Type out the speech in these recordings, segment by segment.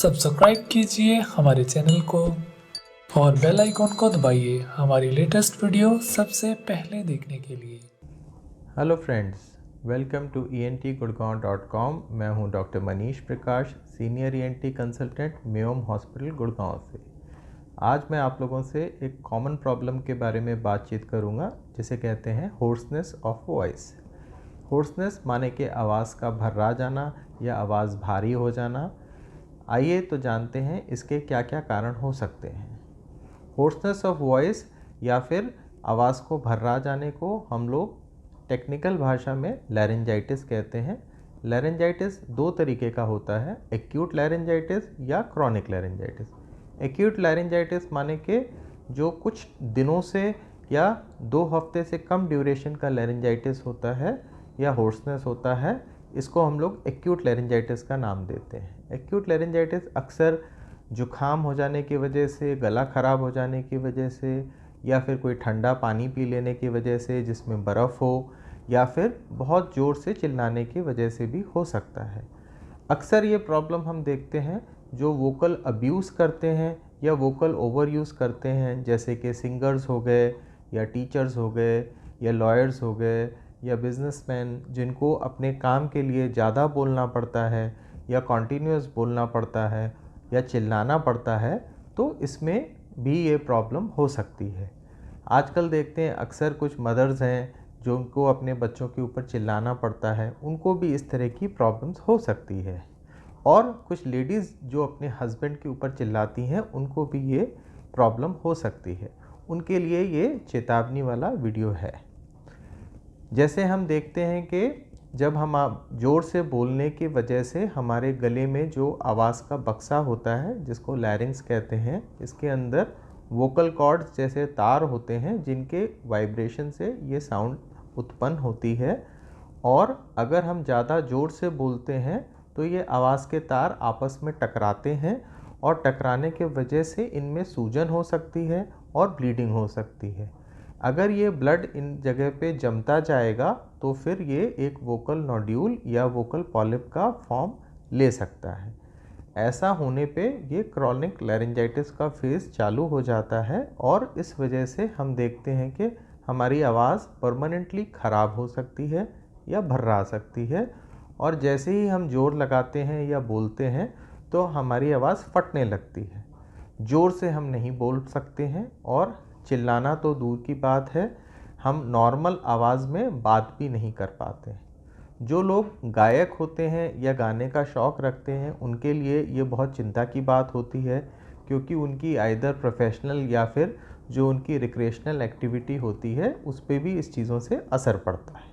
Subscribe कीजिए हमारे channel को और बेल आइकॉन को दबाइए हमारी लेटेस्ट वीडियो सबसे पहले देखने के लिए। Hello friends, welcome to entgurgaon.com। मैं हूं doctor Manish Prakash, senior ENT consultant, Mayom hospital Gurgaon से। आज मैं आप लोगों से एक कॉमन प्रॉब्लम के बारे में बातचीत करूंगा, जिसे कहते हैं होर्सनेस ऑफ वॉइस। होर्सनेस माने कि आवाज़ का भर्रा जाना या आवाज़ भारी हो जाना। आइए तो जानते हैं इसके क्या क्या कारण हो सकते हैं। होर्सनेस ऑफ वॉइस या फिर आवाज़ को भर्रा जाने को हम लोग टेक्निकल भाषा में लैरिंजाइटिस कहते हैं। लैरिंजाइटिस दो तरीके का होता है, एक्यूट लैरिंजाइटिस या क्रॉनिक लैरिंजाइटिस। एक्यूट लैरिंजाइटिस माने कि जो कुछ दिनों से या 2 हफ्ते से कम ड्यूरेशन का लैरिंजाइटिस होता है या होर्सनेस होता है, इसको हम लोग एक्यूट लैरिंजाइटिस का नाम देते हैं। एक्यूट लैरिंजाइटिस अक्सर जुखाम हो जाने की वजह से, गला ख़राब हो जाने की वजह से, या फिर कोई ठंडा पानी पी लेने की वजह से जिसमें बर्फ़ हो, या फिर बहुत ज़ोर से चिल्लाने की वजह से भी हो सकता है। अक्सर ये प्रॉब्लम हम देखते हैं जो वोकल अब्यूज़ करते हैं या वोकल ओवर यूज़ करते हैं, जैसे कि सिंगर्स हो गए या टीचर्स हो गए या लॉयर्स हो गए या बिजनेसमैन, जिनको अपने काम के लिए ज़्यादा बोलना पड़ता है या कॉन्टीन्यूअस बोलना पड़ता है या चिल्लाना पड़ता है, तो इसमें भी ये प्रॉब्लम हो सकती है। आजकल देखते हैं अक्सर कुछ मदर्स हैं जो उनको अपने बच्चों के ऊपर चिल्लाना पड़ता है, उनको भी इस तरह की प्रॉब्लम्स हो सकती है। और कुछ लेडीज़ जो अपने हस्बैंड के ऊपर चिल्लाती हैं, उनको भी ये प्रॉब्लम हो सकती है। उनके लिए ये चेतावनी वाला वीडियो है। जैसे हम देखते हैं कि जब हम ज़ोर से बोलने की वजह से हमारे गले में जो आवाज़ का बक्सा होता है, जिसको लैरिंक्स कहते हैं, इसके अंदर वोकल कॉर्ड्स जैसे तार होते हैं जिनके वाइब्रेशन से ये साउंड उत्पन्न होती है। और अगर हम ज़्यादा ज़ोर से बोलते हैं तो ये आवाज़ के तार आपस में टकराते हैं और टकराने के वजह से इनमें सूजन हो सकती है और ब्लीडिंग हो सकती है। अगर ये ब्लड इन जगह पे जमता जाएगा तो फिर ये एक वोकल नोड्यूल या वोकल पॉलिप का फॉर्म ले सकता है। ऐसा होने पे ये क्रॉनिक लैरिंजाइटिस का फेज़ चालू हो जाता है और इस वजह से हम देखते हैं कि हमारी आवाज़ परमानेंटली ख़राब हो सकती है या भर्रा सकती है। और जैसे ही हम ज़ोर लगाते हैं या बोलते हैं तो हमारी आवाज़ फटने लगती है। ज़ोर से हम नहीं बोल सकते हैं और चिल्लाना तो दूर की बात है, हम नॉर्मल आवाज़ में बात भी नहीं कर पाते। जो लोग गायक होते हैं या गाने का शौक़ रखते हैं, उनके लिए ये बहुत चिंता की बात होती है, क्योंकि उनकी आइदर प्रोफेशनल या फिर जो उनकी रिक्रिएशनल एक्टिविटी होती है, उस पर भी इस चीज़ों से असर पड़ता है।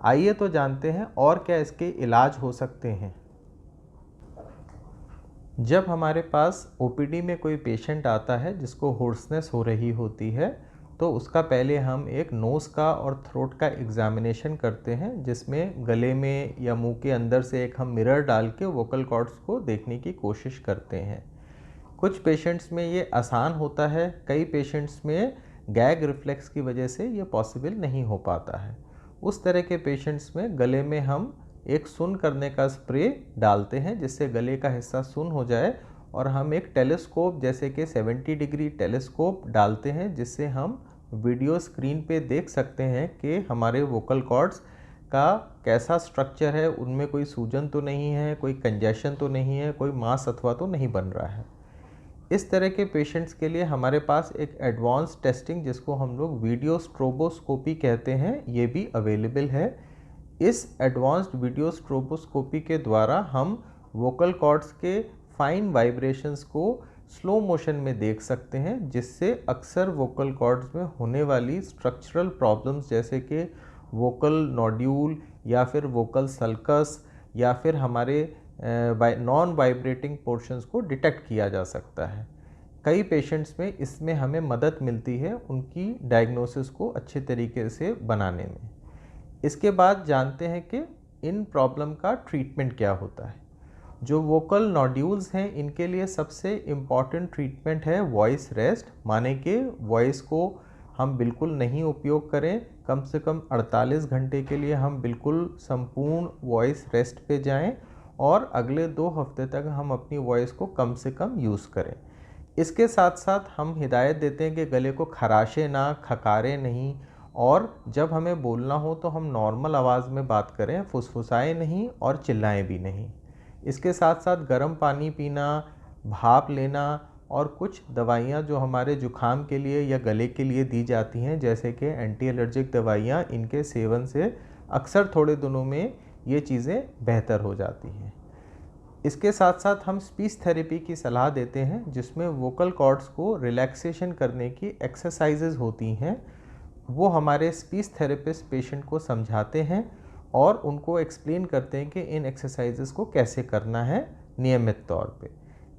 आइए तो जानते हैं और क्या इसके इलाज हो सकते हैं। जब हमारे पास ओपीडी में कोई पेशेंट आता है जिसको होर्सनेस हो रही होती है, तो उसका पहले हम एक नोज़ का और थ्रोट का एग्जामिनेशन करते हैं, जिसमें गले में या मुंह के अंदर से एक हम मिरर डाल के वोकल कॉर्ड्स को देखने की कोशिश करते हैं। कुछ पेशेंट्स में ये आसान होता है, कई पेशेंट्स में गैग रिफ्लेक्स की वजह से ये पॉसिबल नहीं हो पाता है। उस तरह के पेशेंट्स में गले में हम एक सुन करने का स्प्रे डालते हैं, जिससे गले का हिस्सा सुन हो जाए, और हम एक टेलीस्कोप जैसे कि 70 डिग्री टेलीस्कोप डालते हैं, जिससे हम वीडियो स्क्रीन पे देख सकते हैं कि हमारे वोकल कॉर्ड्स का कैसा स्ट्रक्चर है, उनमें कोई सूजन तो नहीं है, कोई कंजेशन तो नहीं है, कोई मांस अथवा तो नहीं बन रहा है। इस तरह के पेशेंट्स के लिए हमारे पास एक एडवांस टेस्टिंग, जिसको हम लोग वीडियो स्ट्रोबोस्कोपी कहते हैं, ये भी अवेलेबल है। इस एडवांस्ड वीडियो स्ट्रोबोस्कोपी के द्वारा हम वोकल कॉर्ड्स के फाइन वाइब्रेशंस को स्लो मोशन में देख सकते हैं, जिससे अक्सर वोकल कॉर्ड्स में होने वाली स्ट्रक्चरल प्रॉब्लम्स जैसे कि वोकल नोड्यूल या फिर वोकल सल्कस या फिर हमारे नॉन वाइब्रेटिंग पोर्शंस को डिटेक्ट किया जा सकता है। कई पेशेंट्स में इसमें हमें मदद मिलती है उनकी डायग्नोसिस को अच्छे तरीके से बनाने में। इसके बाद जानते हैं कि इन प्रॉब्लम का ट्रीटमेंट क्या होता है। जो वोकल नोड्यूल्स हैं, इनके लिए सबसे इम्पॉर्टेंट ट्रीटमेंट है वॉइस रेस्ट, माने कि वॉइस को हम बिल्कुल नहीं उपयोग करें, कम से कम 48 घंटे के लिए हम बिल्कुल संपूर्ण वॉइस रेस्ट पे जाएं और अगले 2 हफ्ते तक हम अपनी वॉइस को कम से कम यूज़ करें। इसके साथ साथ हम हिदायत देते हैं कि गले को खराशे ना, खकारे नहीं, और जब हमें बोलना हो तो हम नॉर्मल आवाज़ में बात करें, फुसफुसाएं नहीं और चिल्लाएं भी नहीं। इसके साथ साथ गर्म पानी पीना, भाप लेना और कुछ दवाइयाँ जो हमारे जुखाम के लिए या गले के लिए दी जाती हैं, जैसे कि एंटी एलर्जिक दवाइयाँ, इनके सेवन से अक्सर थोड़े दिनों में ये चीज़ें बेहतर हो जाती हैं। इसके साथ साथ हम स्पीच थेरेपी की सलाह देते हैं, जिसमें वोकल कॉर्ड्स को रिलैक्सेशन करने की एक्सरसाइजेज होती हैं। वो हमारे स्पीच थेरेपिस्ट पेशेंट को समझाते हैं और उनको एक्सप्लेन करते हैं कि इन एक्सरसाइजेस को कैसे करना है नियमित तौर पे।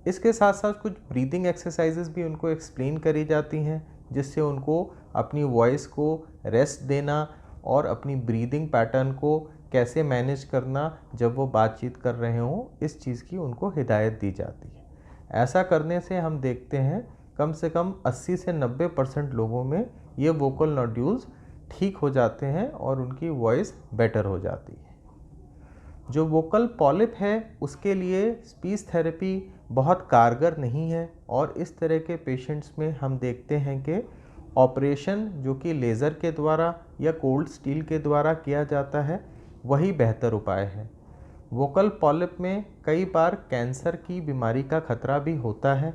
इसके साथ साथ कुछ ब्रीदिंग एक्सरसाइजेस भी उनको एक्सप्लेन करी जाती हैं, जिससे उनको अपनी वॉइस को रेस्ट देना और अपनी ब्रीदिंग पैटर्न को कैसे मैनेज करना जब वो बातचीत कर रहे हों, इस चीज़ की उनको हिदायत दी जाती है। ऐसा करने से हम देखते हैं कम से कम 80 से 90% लोगों में ये वोकल नोड्यूल्स ठीक हो जाते हैं और उनकी वॉइस बेटर हो जाती है। जो वोकल पॉलिप है उसके लिए स्पीच थेरेपी बहुत कारगर नहीं है, और इस तरह के पेशेंट्स में हम देखते हैं कि ऑपरेशन जो कि लेज़र के द्वारा या कोल्ड स्टील के द्वारा किया जाता है वही बेहतर उपाय है। वोकल पॉलिप में कई बार कैंसर की बीमारी का खतरा भी होता है।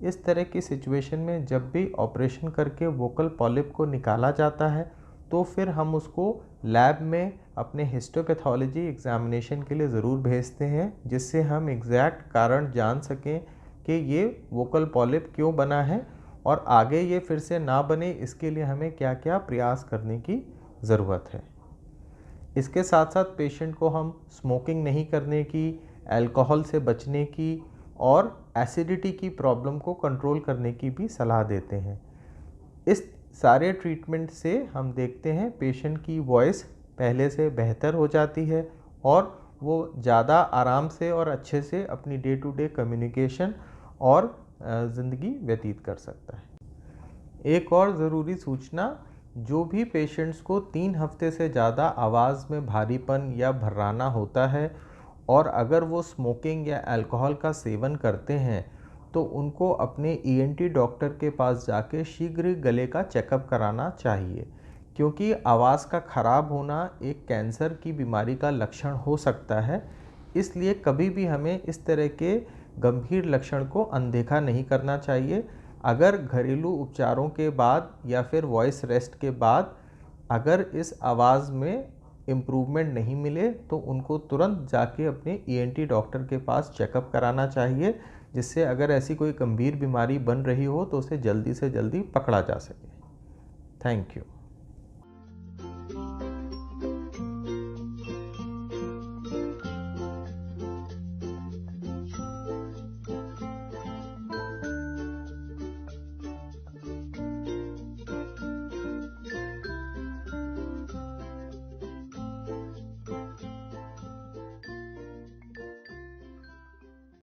इस तरह की सिचुएशन में जब भी ऑपरेशन करके वोकल पॉलिप को निकाला जाता है तो फिर हम उसको लैब में अपने हिस्टोपैथोलॉजी एग्जामिनेशन के लिए ज़रूर भेजते हैं, जिससे हम एग्जैक्ट कारण जान सकें कि ये वोकल पॉलिप क्यों बना है और आगे ये फिर से ना बने, इसके लिए हमें क्या क्या प्रयास करने की ज़रूरत है। इसके साथ साथ पेशेंट को हम स्मोकिंग नहीं करने की, अल्कोहल से बचने की और एसिडिटी की प्रॉब्लम को कंट्रोल करने की भी सलाह देते हैं। इस सारे ट्रीटमेंट से हम देखते हैं पेशेंट की वॉइस पहले से बेहतर हो जाती है और वो ज़्यादा आराम से और अच्छे से अपनी डे टू डे कम्युनिकेशन और ज़िंदगी व्यतीत कर सकता है। एक और ज़रूरी सूचना, जो भी पेशेंट्स को 3 हफ्ते से ज़्यादा आवाज़ में भारीपन या भर्राना होता है और अगर वो स्मोकिंग या अल्कोहल का सेवन करते हैं तो उनको अपने ईएनटी डॉक्टर के पास जाके शीघ्र गले का चेकअप कराना चाहिए, क्योंकि आवाज़ का ख़राब होना एक कैंसर की बीमारी का लक्षण हो सकता है। इसलिए कभी भी हमें इस तरह के गंभीर लक्षण को अनदेखा नहीं करना चाहिए। अगर घरेलू उपचारों के बाद या फिर वॉइस रेस्ट के बाद अगर इस आवाज़ में इम्प्रूवमेंट नहीं मिले तो उनको तुरंत जाके अपने ईएनटी डॉक्टर के पास चेकअप कराना चाहिए, जिससे अगर ऐसी कोई गंभीर बीमारी बन रही हो तो उसे जल्दी से जल्दी पकड़ा जा सके। Thank you.